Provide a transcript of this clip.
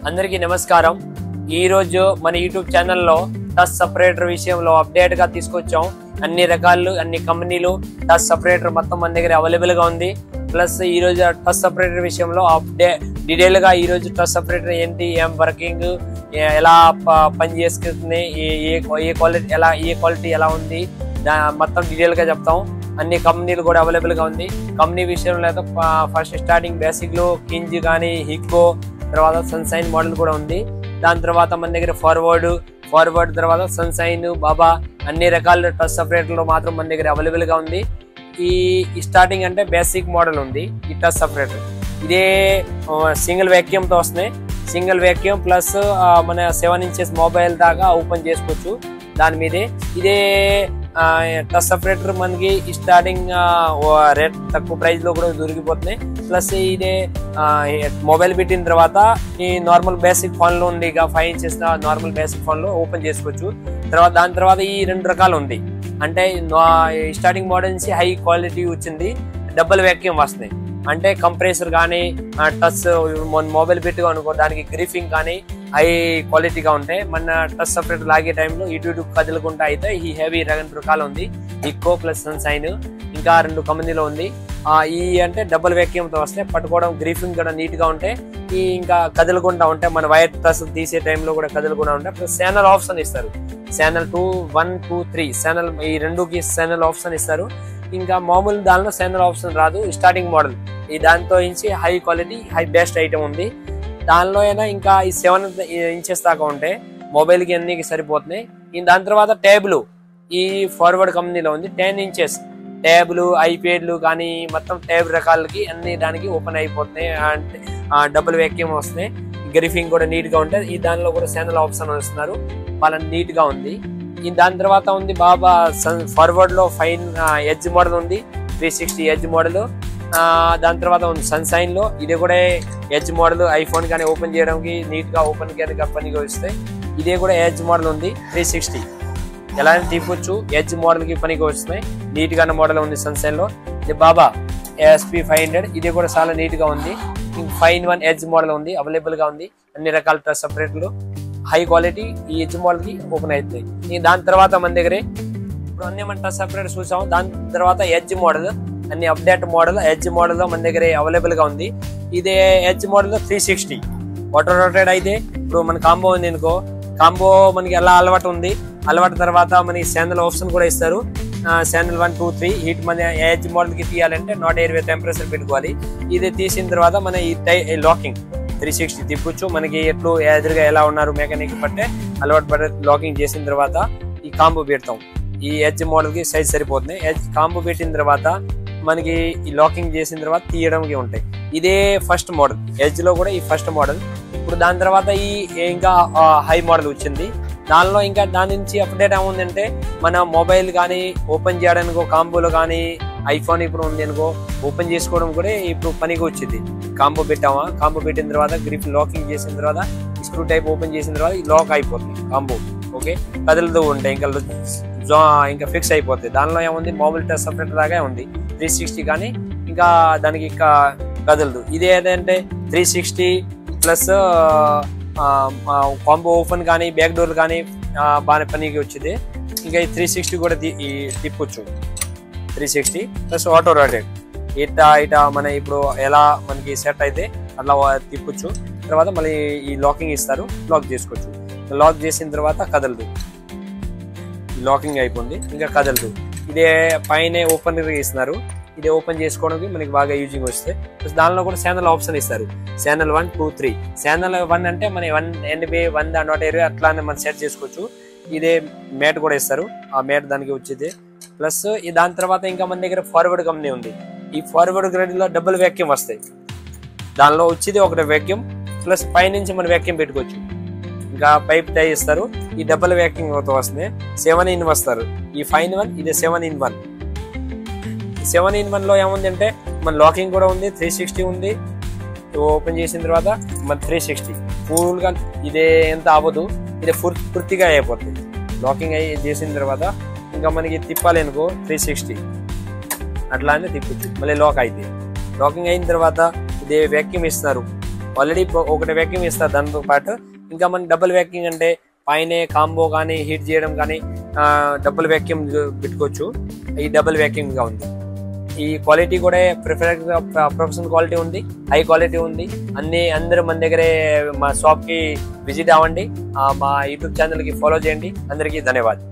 అందరికీ నమస్కారం। ఈ రోజు మన యూట్యూబ్ ఛానల్లో టచ్ సెపరేటర్ విషయంలో అప్డేట్ గా తీసుకొచ్చాం। అన్ని రకాలు అన్ని కంపెనీలు టచ్ సెపరేటర్ మొత్తం మన దగ్గర అవైలబుల్ గా ఉంది। ప్లస్ ఈ రోజు టచ్ సెపరేటర్ విషయంలో అప్డేట్ డీటెయిల్ గా ఈ రోజు టచ్ సెపరేటర్ ఏంటి, ఏం వర్కింగ్, ఎలా పని చేస్తుంది, ఏ క్వాలిటీ ఎలా ఉంది మొత్తం డీటెయిల్ గా చెప్తాం। అన్ని కంపెనీలు కూడా అవైలబుల్ గా ఉంది। కంపెనీ విషయంలో అయితే ఫస్ట్ స్టార్టింగ్ బేసిక్ లో కింజ్ కానీ హిక్కో, తర్వాత సన్షైన్ మోడల్ కూడా ఉంది। దాని తర్వాత మన దగ్గర ఫార్వర్డ్ తర్వాత సన్షైన్, బాబా అన్ని రకాల టచ్ సెపరేటర్లు మాత్రం మన దగ్గర అవైలబుల్ గా ఉంది। ఈ స్టార్టింగ్ అంటే బేసిక్ మోడల్ ఉంది ఈ టచ్ సెపరేటర్। ఇదే సింగిల్ వ్యాక్యూమ్ తో వస్తున్నాయి। సింగిల్ వ్యాక్యూమ్ ప్లస్ మన 7 ఇంచెస్ మొబైల్ దాకా ఓపెన్ చేసుకోవచ్చు దాని మీదే। ఇదే టచ్ సెపరేటర్ మనకి స్టార్టింగ్ రేట్ తక్కువ ప్రైస్ లో కూడా దొరికిపోతున్నాయి। ప్లస్ ఇదే మొబైల్ పెట్టిన తర్వాత ఈ నార్మల్ బేసిక్ ఫోన్ లో ఉంది, 5 ఇంచెస్ నార్మల్ బేసిక్ ఫోన్ లో ఓపెన్ చేసుకోవచ్చు। దాని తర్వాత ఈ 2 రకాలు ఉంది, అంటే స్టార్టింగ్ మోడల్ నుంచి హై క్వాలిటీ వచ్చింది, డబుల్ వ్యాక్యూమ్ వస్తున్నాయి। అంటే కంప్రెసర్ కానీ టచ్ మొబైల్ పెట్టుగా అనుకో దానికి గ్రిఫింగ్ కానీ హై క్వాలిటీగా ఉంటాయి। మన టచ్ సెపరేటర్ లాగే టైంలో ఇటు కదులుకుంటా అయితే ఈ హెవీ 2 రకాలు ఉంది, హిక్కో ప్లస్ సన్షైన్, ఇంకా 2 కంపెనీలో ఉంది। ఈ అంటే డబుల్ వ్యాక్యూమ్ తో వస్తే పట్టుకోవడం గ్రిఫింగ్ కూడా నీట్ గా ఉంటాయి, ఈ ఇంకా కదులుకుంటా ఉంటాయి, మన వైర్ టచ్ తీసే టైంలో కూడా కదులుకుంటా ఉంటాయి। ప్లస్ ఛానల్ ఆప్షన్ ఇస్తారు, ఛానల్ 2, 1, 2, 3 ఛానల్, ఈ 2కి ఛానల్ ఆప్షన్ ఇస్తారు। ఇంకా మామూలు దానిలో ఛానల్ ఆప్షన్ రాదు, స్టార్టింగ్ మోడల్ ఈ దాంతో నుంచి high quality high best item ఉంది। దానిలో అయినా ఇంకా ఈ 7 ఇంచెస్ దాకా ఉంటాయి, మొబైల్ కి అన్నికి సరిపోతున్నాయి। దాని తర్వాత ట్యాబ్లు ఈ ఫార్వర్డ్ కంపెనీలో ఉంది, 10 ఇంచెస్ ట్యాబ్లు, ఐప్యాడ్లు కానీ మొత్తం ట్యాబ్ రకాలకి అన్ని దానికి ఓపెన్ అయిపోతున్నాయి, అంటే డబుల్ వ్యాక్యూమ్ వస్తున్నాయి, గ్రిఫింగ్ కూడా నీట్ గా ఉంటాయి। ఈ దానిలో కూడా ఛానల్ ఆప్షన్ వస్తున్నారు, వాళ్ళ నీట్ గా ఉంది। దాని తర్వాత ఉంది బాబా ఫార్వర్డ్ లో ఫైన్ ఎడ్జ్ మోడల్ ఉంది, 360 ఎడ్జ్ మోడల్। దాని తర్వాత ఉంది సన్షైన్ లో, ఇది కూడా ఎడ్జ్ మోడల్, ఐఫోన్ కానీ ఓపెన్ చేయడానికి నీట్ గా ఓపెన్ పనిగా వస్తాయి। ఇదే కూడా ఎడ్జ్ మోడల్ ఉంది, 360 ఎలా తీపొచ్చు, ఎడ్జ్ మోడల్ కి పనికి వస్తున్నాయి, నీట్ గా మోడల్ ఉంది సన్షైన్ లో। ఇది బాబా ASP 500, ఇది కూడా చాలా నీట్ గా ఉంది। 5-in-1 ఎడ్జ్ మోడల్ ఉంది, అవైలబుల్ గా ఉంది, అన్ని రకాల టచ్ సెపరేటర్లు హై క్వాలిటీ ఈ ఎడ్జ్ మోడల్ కి ఓపెన్ అవుతాయి। దాని తర్వాత మన దగ్గర ఇప్పుడు అన్ని మన టచ్ సెపరేటర్ చూసాము। దాని తర్వాత ఎడ్జ్ మోడల్, అన్ని అప్డేట్ మోడల్ ఎడ్జ్ మోడల్ లో మన దగ్గర అవైలబుల్ గా ఉంది। ఇదే ఎడ్జ్ మోడల్ 360 ఆటో రొటేట్ అయితే ఇప్పుడు మన కాంబో ఉంది అనుకో, కాంబో మనకి ఎలా అలవాటు తర్వాత మనకి ఛానల్ ఆప్షన్ కూడా ఇస్తారు, ఛానల్ 1, 2, 3 హీట్ మన ఎడ్జ్ మోడల్ కి తీయాలంటే 120 టెంపరేచర్ పెట్టుకోవాలి। ఇది తీసిన తర్వాత మన ఈ లాకింగ్ 360 తిప్పొచ్చు, మనకి ఎట్లు ఎదురుగా ఎలా ఉన్నారు మెకానిక్ పట్టే అలవాటు పడే లాకింగ్ చేసిన తర్వాత ఈ కాంబో పెడతాం। ఈ ఎడ్జ్ మోడల్ కి సైజ్ సరిపోతుంది, ఎడ్జ్ కాంబో పెట్టిన తర్వాత మనకి ఈ లాకింగ్ చేసిన తర్వాత తీయడానికి ఉంటాయి। ఇదే ఫస్ట్ మోడల్, ఎడ్జ్ లో కూడా ఈ ఫస్ట్ మోడల్। ఇప్పుడు దాని తర్వాత ఈ ఇంకా హై మోడల్ వచ్చింది, దానిలో ఇంకా దాని నుంచి అప్డేట్ ఏముందంటే మన మొబైల్ కానీ ఓపెన్ చేయడానికి కాంబోలో కానీ ఐఫోన్ ఇప్పుడు ఉంది అనుకో ఓపెన్ చేసుకోవడం కూడా ఇప్పుడు పనికి వచ్చింది। కాంబో పెట్టామా, కాంబో పెట్టిన తర్వాత గ్రిప్ లాకింగ్ చేసిన తర్వాత స్క్రూ టైప్ ఓపెన్ చేసిన తర్వాత ఈ లాక్ అయిపోతుంది కాంబో, ఓకే కదులుతూ ఉంటాయి, ఇంకా ఫిక్స్ అయిపోతాయి। దానిలో ఏముంది మామూలు టచ్ సెపరేటర్ లాగా ఉంది 360, కానీ ఇంకా దానికి ఇంకా కదలదు। ఇది ఏదంటే 360 ప్లస్ కాంబో ఓపెన్ కానీ బ్యాక్ డోర్ కానీ బాగా పనికి వచ్చింది। ఇంకా ఈ 360 కూడా తిప్పొచ్చు, 360 ప్లస్ ఆటో రొటేట్ ఇటా మన ఇప్పుడు ఎలా మనకి సెట్ అయితే అట్లా తిప్పొచ్చు। తర్వాత మళ్ళీ ఈ లాకింగ్ ఇస్తారు, లాక్ చేసుకోవచ్చు, లాక్ చేసిన తర్వాత కదలదు, లాకింగ్ అయిపోయింది ఇంకా కదలదు। ఇదే పైన ఓపెన్ ఇస్తున్నారు, ఇది ఓపెన్ చేసుకోవడానికి మనకి బాగా యూజింగ్ వస్తాయి। దానిలో కూడా ఛానల్ ఆప్షన్ ఇస్తారు, ఛానల్ 1, 2, 3 ఛానల్ 1 అంటే మన 1NB 120 అట్లానే మనం సెట్ చేసుకోవచ్చు। ఇదే మ్యాట్ కూడా ఇస్తారు, ఆ మ్యాట్ దానికి వచ్చేది। ప్లస్ దాని తర్వాత ఇంకా మన దగ్గర ఫార్వర్డ్ కంపెనీ ఉంది, ఈ ఫార్వర్డ్ గ్రేడ్ లో డబుల్ వ్యాక్యూమ్ వస్తాయి, దానిలో వచ్చేది ఒకటి వ్యాక్యూమ్ ప్లస్ పైనుంచి మనం వ్యాక్యూమ్ పెట్టుకోవచ్చు, ఇంకా పైప్ టై ఇస్తారు, ఈ డబుల్ వ్యాక్యూమ్ వస్తుంది, 7-in వస్తారు, ఈ 5-in-1 ఇది 7-in-1। 7-in-1 లో ఏముంది అంటే మన లాకింగ్ కూడా ఉంది, 360 ఉంది, ఓపెన్ చేసిన తర్వాత మన 360 ఫుల్ గా ఇదే ఎంత అవ్వదు, ఇది పూర్తిగా అయిపోతుంది, లాకింగ్ చేసిన తర్వాత ఇంకా మనకి తిప్పాలి అనుకో 360 అట్లానే తిప్పచ్చు, మళ్ళీ లాక్ అయితే లాకింగ్ అయిన తర్వాత ఇదే వ్యాక్యూమ్ ఇస్తారు, ఆల్రెడీ ఒకటి వ్యాక్యూమ్ ఇస్తారు దానితో పాటు. ఇంకా మన డబుల్ వ్యాక్యూమ్ అంటే పైన కాంబో కానీ హీట్ చేయడం కానీ డబుల్ వ్యాక్యూమ్ పెట్టుకోవచ్చు. ఈ డబుల్ వ్యాక్యూమ్ గా ఉంది. ఈ క్వాలిటీ కూడా ప్రొఫెషనల్ క్వాలిటీ ఉంది, హై క్వాలిటీ ఉంది. అందరూ మన దగ్గరే మా షాప్ కి విజిట్ అవ్వండి. మా యూట్యూబ్ ఛానల్ కి ఫాలో చేయండి. అందరికీ ధన్యవాదాలు.